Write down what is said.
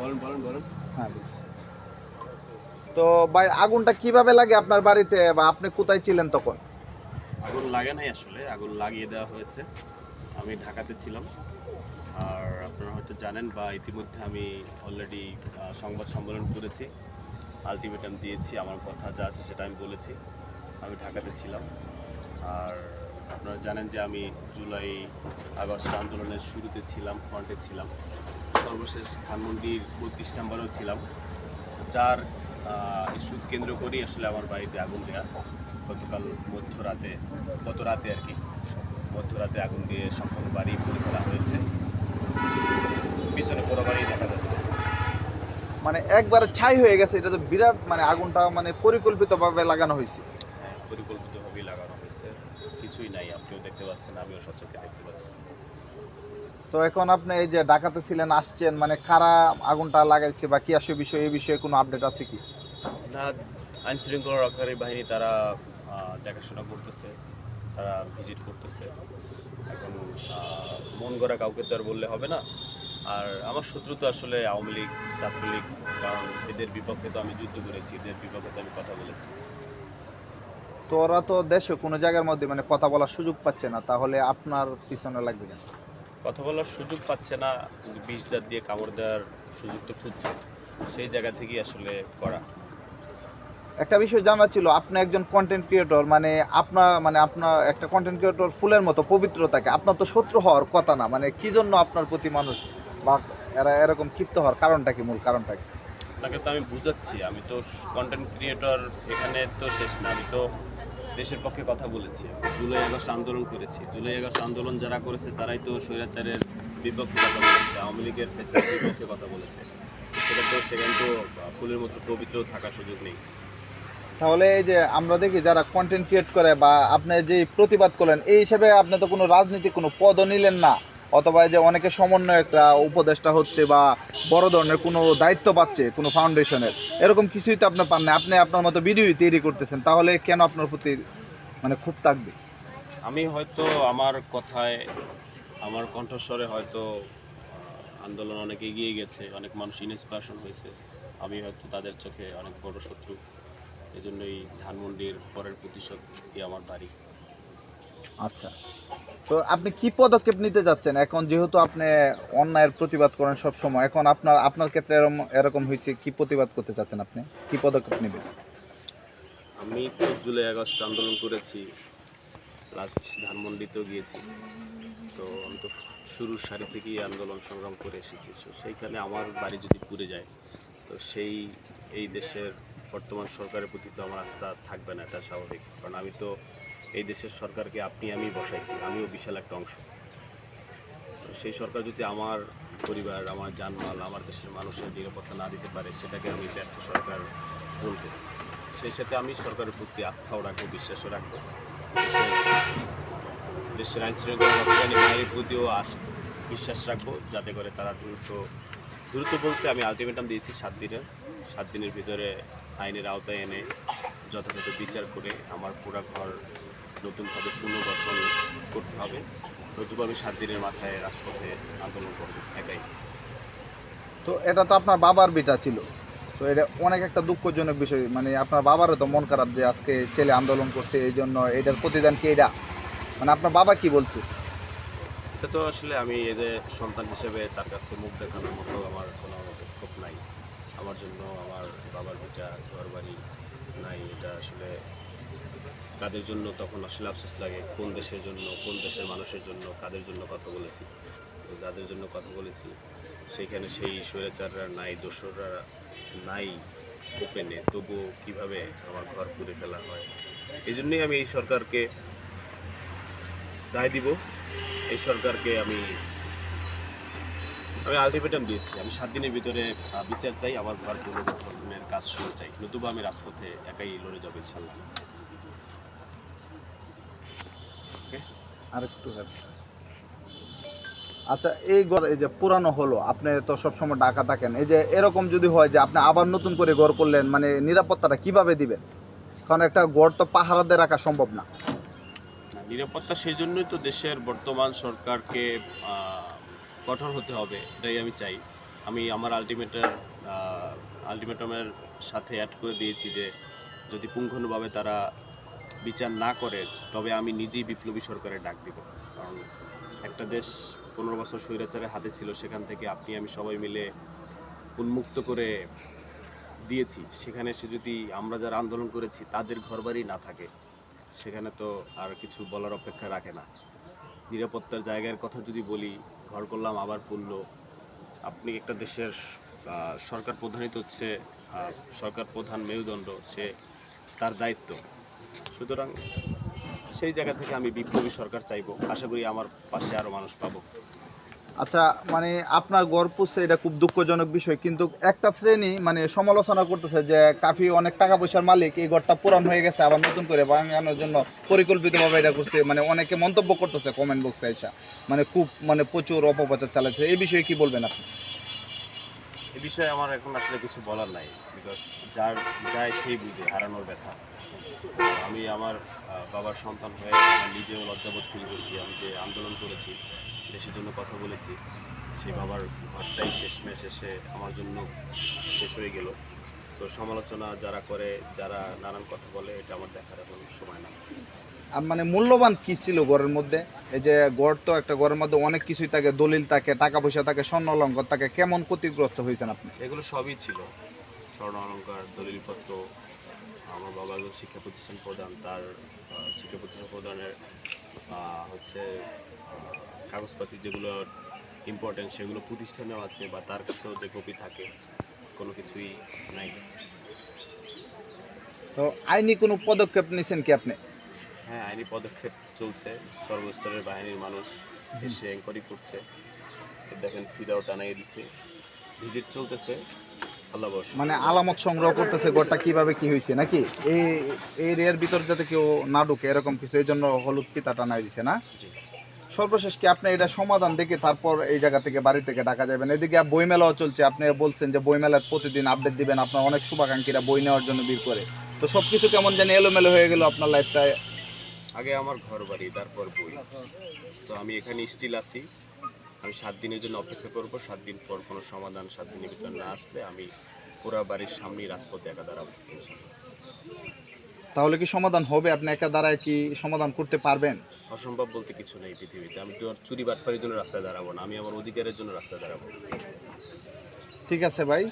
বলেন বলেন বলেন। হ্যাঁ বুঝছি। তো ভাই আগুনটা কিভাবে লাগে আপনার বাড়িতে, বা আপনি কোথায় ছিলেন তখন? আগুন লাগে নাই আসলে, আগুন লাগিয়ে দেওয়া হয়েছে। আমি ঢাকাতে ছিলাম। আর আপনারা হয়তো জানেন বা ইতিমধ্যে আমি অলরেডি সংবাদ সম্মেলন করেছি, আলটিমেটাম দিয়েছি, আমার কথা যা আছে সেটা আমি বলেছি। আমি ঢাকাতে ছিলাম। আর আপনারা জানেন যে আমি জুলাই আগস্ট আন্দোলনের শুরুতে ছিলাম, ফ্রন্টে ছিলাম। সর্বশেষ ধানমন্ডির ৩২ নম্বরেও ছিলাম, যার ইস্যু কেন্দ্র করেই আসলে আমার বাড়িতে আগুন দেওয়া। গতকাল মধ্যরাতে, গত রাতে আর কি, মধ্যরাতে আগুন দিয়ে সম্পূর্ণ বাড়ি পুড়ে ফেলা হয়েছে। পিছনে পুরো বাড়ি দেখা যাচ্ছে। মানে একবারে ছাই হয়ে গেছে, এটা তো বিরাট, মানে আগুনটা মানে পরিকল্পিতভাবে লাগানো হয়েছে। হ্যাঁ, পরিকল্পিতভাবেই লাগানো হয়েছে। কিছুই নাই, আপনিও দেখতে পাচ্ছেন, আমিও সচক্ষে দেখতে পাচ্ছি। তো এখন আপনি এই যে ঢাকাতে ছিলেন, আসছেন, মানে কারা আগুনটা লাগাইছে বা কি আসে বিষয়, এই বিষয়ে কোনো আপডেট আছে কি? না, আইন শৃঙ্খলা রক্ষাকারী বাহিনী তারা দেখাশোনা করতেছে, তারা ভিজিট করতেছে। এখন মন গড়া কাউকে তো আর বললে হবে না। আর আমার শত্রু তো আসলে আওয়ামী লীগ, ছাত্রলীগ, কারণ এদের বিপক্ষে তো আমি যুদ্ধ করেছি, এদের বিপক্ষে তো আমি কথা বলেছি। তো ওরা তো দেশে কোনো জায়গার মধ্যে মানে কথা বলার সুযোগ পাচ্ছে না, তাহলে আপনার পিছনে লাগবে কেন? কথা বলার সুযোগ পাচ্ছে না, কিন্তু বিষ জাত দিয়ে কামড় দেওয়ার সুযোগ তো খুঁজছে, সেই জায়গা থেকেই আসলে করা। একটা বিষয় জানার ছিল, আপনি একজন কন্টেন্ট ক্রিয়েটর, মানে আপনার একটা কন্টেন্ট ক্রিয়েটর ফুলের মতো পবিত্র থাকে, আপনার তো শত্রু হওয়ার কথা না, মানে কি জন্য আপনার প্রতি মানুষ বা এরা এরকম ক্ষিপ্ত হওয়ার কারণটা কি, মূল কারণটা কি? আপনাকে তো আমি বুঝাচ্ছি, আমি তো কন্টেন্ট ক্রিয়েটর, এখানে তো শেষ না। আমি তো দেশের পক্ষে কথা বলেছি, জুলাই আগস্ট আন্দোলন করেছি। জুলাই আগস্ট আন্দোলন যারা করেছে তারাই তো স্বৈরাচারের বিপক্ষে কথা বলেছে, আওয়ামী লীগের ফ্যাসিস্টের বিপক্ষে কথা বলেছে। সেটা তো সেখানে তো ফুলের মতো পবিত্র থাকার সুযোগ নেই। তাহলে এই যে আমরা দেখি যারা কন্টেন্ট ক্রিয়েট করে, বা আপনি যে প্রতিবাদ করলেন, এই হিসেবে আপনি তো কোনো রাজনীতিক কোনো পদও নিলেন না, অথবা এই যে অনেকে সমন্বয় একটা উপদেষ্টা হচ্ছে বা বড় ধরনের কোনো দায়িত্ব পাচ্ছে কোনো ফাউন্ডেশনের, এরকম কিছুই তো আপনি পান না, আপনি আপনার মতো ভিডিও তৈরি করতেছেন, তাহলে কেন আপনার প্রতি মানে খুব থাকবে? আমি হয়তো আমার কথায়, আমার কণ্ঠস্বরে হয়তো আন্দোলন অনেক এগিয়ে গেছে, অনেক মানুষ ইন্সপিরেশন হয়েছে। আমি হয়তো তাদের চোখে অনেক বড় শত্রু। এজন্যই ধানমন্ডির পরের প্রতিশোধ দিয়ে আমার বাড়ি। আচ্ছা, তো আপনি কি পদক্ষেপ নিতে যাচ্ছেন এখন, যেহেতু আপনি অন্যায়ের প্রতিবাদ করেন সব সময়, এখন আপনার আপনার ক্ষেত্রে এরকম এরকম হয়েছে, কি প্রতিবাদ করতে চাচ্ছেন আপনি, কি পদক্ষেপ নেবেন? আমি তো জুলাই আগস্ট আন্দোলন করেছি, লাস্ট ধানমন্ডিতেও গিয়েছি। তো আমি তো শুরুর সারি থেকেই আন্দোলন সংগ্রাম করে এসেছি। তো সেইখানে আমার বাড়ি যদি পুড়ে যায়, তো এই দেশের বর্তমান সরকারের প্রতি তো আমার আস্থা থাকবে না, এটা স্বাভাবিক। কারণ আমি তো এই দেশের সরকারকে আমি বসাইছি, আমিও বিশাল একটা অংশ। তো সেই সরকার যদি আমার পরিবার, আমার জানমাল, আমার দেশের মানুষের নিরাপত্তা না দিতে পারে, সেটাকে আমি ব্যর্থ সরকার বলবো। সেই সাথে আমি সরকারের প্রতি আস্থাও রাখবো, বিশ্বাসও রাখবো। দেশের আইন শৃঙ্খলা রক্ষাকারী বাহিনীর প্রতিও বিশ্বাস রাখবো, যাতে করে তারা দ্রুত দ্রুত বলতে আমি আলটিমেটাম দিয়েছি 7 দিনের। 7 দিনের ভিতরে আইনের আওতায় এনে যথাযথ বিচার করে আমার পুরা ঘর নতুনভাবে পুনর্গঠন করতে হবে। নতুবা আমি 7 দিনের মাথায় রাজপথে আন্দোলন করবো একাই। তো এটা তো আপনার বাবার বিটা ছিল, তো এটা অনেক একটা দুঃখজনক বিষয়, মানে আপনার বাবারও তো মন খারাপ যে আজকে ছেলে আন্দোলন করছে, এই জন্য এটার প্রতিদান কি এটা, মানে আপনার বাবা কি বলছে? এটা তো আসলে আমি এদের সন্তান হিসেবে তার কাছে মুখ দেখানোর মতো আমার কোনো স্কোপ নাই। আমার জন্য আমার বাবার ভিটা, ঘর বাড়ি নাই। এটা আসলে কাদের জন্য তখন আসলে আফসোস লাগে, কোন দেশের জন্য, কোন দেশের মানুষের জন্য, কাদের জন্য কথা বলেছি। তো যাদের জন্য কথা বলেছি সেইখানে সেই স্বৈরাচাররা নাই, দোসররা নাই ওপেনে, তবুও কীভাবে আমার ঘর পুড়ে ফেলা হয়। এই জন্যই আমি এই সরকারকে দায় দিব। এই সরকারকে আমি আমি আলটিমেটাম দিয়েছি, আমি 7 দিনের ভিতরে বিচার চাই, আমার ঘর পুনর্গঠনের কাজ শুরু চাই, নতুবা আমি রাজপথে একাই লড়ে যাবো ইনশাল্লাহ। ওকে। আর একটু আচ্ছা, এই ঘর এই যে পুরানো হলো, আপনি তো সবসময় ঢাকা থাকেন, এই যে এরকম যদি হয় যে আপনি আবার নতুন করে ঘর করলেন, মানে নিরাপত্তাটা কিভাবে দিবেন? কারণ একটা ঘর তো পাহারাতে রাখা সম্ভব না। না, নিরাপত্তা সেই জন্যই তো দেশের বর্তমান সরকারকে কঠোর হতে হবে, এটাই আমি চাই। আমি আমার আলটিমেটামের সাথে অ্যাড করে দিয়েছি যে যদি পুঙ্খানুভাবে তারা বিচার না করে তবে আমি নিজেই বিপ্লবী সরকারের ডাক দিব। কারণ একটা দেশ 15 বছর স্বৈরাচারের হাতে ছিল, সেখান থেকে আপনি আমি সবাই মিলে উন্মুক্ত করে দিয়েছি। সেখানে সে যদি আমরা যারা আন্দোলন করেছি তাদের ঘরবাড়ি না থাকে, সেখানে তো আর কিছু বলার অপেক্ষা রাখে না। নিরাপত্তার জায়গার কথা যদি বলি, ঘর করলাম আবার পড়ল। আপনি একটা দেশের সরকার প্রধানই তো হচ্ছে সরকার প্রধান মেরুদণ্ড, সে তার দায়িত্ব। সুতরাং সেই জায়গা থেকে আমি বিপ্লবী সরকার চাইবো। আশা করি আমার পাশে আরও মানুষ পাবো। আচ্ছা, মানে আপনার গড় পুষছে এটা খুব দুঃখজনক বিষয়, কিন্তু একটা শ্রেণী মানে সমালোচনা করতেছে যে কাফি অনেক টাকা পয়সার মালিক, এই ঘরটা পুরান হয়ে গেছে, আবার নতুন করে বানানোর জন্য পরিকল্পিতভাবে এটা করছে। মানে অনেকে মন্তব্য করতেছে কমেন্ট বক্সে এসে, মানে খুব মানে প্রচুর অপপ্রচার চালাচ্ছে। এই বিষয়ে কি বলবেন আপনি? এ বিষয়ে আমার এখন আসলে কিছু বলার নাই, বিকজ যার যায় সেই বুঝে হারানোর ব্যথা। আমি আমার বাবার সন্তান হয়ে আমার নিজেও লজ্জাবোধ ফিল করছি। আমি যে আন্দোলন করেছি, দেশের জন্য কথা বলেছি, সেই বাবার ঘরটাই শেষমেশ এসে আমার জন্য শেষ হয়ে গেল। তো সমালোচনা যারা করে, যারা নানান কথা বলে, এটা আমার দেখার এখন সময় না। আর মানে মূল্যবান কি ছিল ঘরের মধ্যে? এই যে ঘর, তো একটা ঘরের মধ্যে অনেক কিছুই থাকে, দলিল থাকে, টাকা পয়সা থাকে, স্বর্ণ অলঙ্কার থাকে, কেমন ক্ষতিগ্রস্ত হয়েছেন আপনি? এগুলো সবই ছিল, স্বর্ণ অলঙ্কার, দলিলপত্র। আমার বাবা একজন শিক্ষা প্রতিষ্ঠান প্রধান, তার শিক্ষা প্রতিষ্ঠান প্রধানের হচ্ছে কাগজপাতি যেগুলো ইম্পর্টেন্ট সেগুলো প্রতিষ্ঠানেও আছে, বা তার কাছেও যে কপি থাকে, কোনো কিছুই নাই। তো আইনি কোনো পদক্ষেপ নিয়েছেন কি আপনি? হ্যাঁ, আইনি পদক্ষেপ চলছে। সর্বস্তরের বাহিনীর মানুষ এসে এনকোয়ারি করছে। তো দেখেন, ফিদাও টানাই দিছে, ভিজিট চলতেছে। আল্লাহ বর্ষ। মানে আলামত সংগ্রহ করতেছে ঘরটা কিভাবে কি হয়েছে নাকি, এই এরিয়ার ভিতর যাতে কেউ না ঢুকে এরকম কিছু, এই জন্য হলুদ ফিতা টানাই দিছে না? জি। সর্বশেষ কি আপনি এটা সমাধান দেখে তারপর এই জায়গা থেকে বাড়ি থেকে ডাকা যাবেন? এদিকে বইমেলাও চলছে, আপনি বলছেন যে বইমেলার প্রতিদিন আপডেট দিবেন, আপনার অনেক শুভাকাঙ্ক্ষীরা বই নেওয়ার জন্য ভিড় করে। তো সব কিছু কেমন জানি এলোমেলো হয়ে গেল আপনার লাইফটায়। আগে আমার ঘর বাড়ি, তারপর বই। তো আমি এখানে স্টিল আছি। আমি 7 দিনের জন্য অপেক্ষা করব। 7 দিন পর কোনো সমাধান 7 দিনের ভিতর না আসলে আমি পুরা বাড়ির সামনেই রাজপথে একা দাঁড়াবো, ইনশাআল্লাহ। তাহলে কি সমাধান হবে? আপনি একা দাঁড়ায় কি সমাধান করতে পারবেন? অসম্ভব বলতে কিছু নেই পৃথিবীতে। আমি তো আর চুরি বাটপাড়ির জন্য রাস্তায় দাঁড়াবো না, আমি আমার অধিকারের জন্য রাস্তায় দাঁড়াবো। ঠিক আছে ভাই।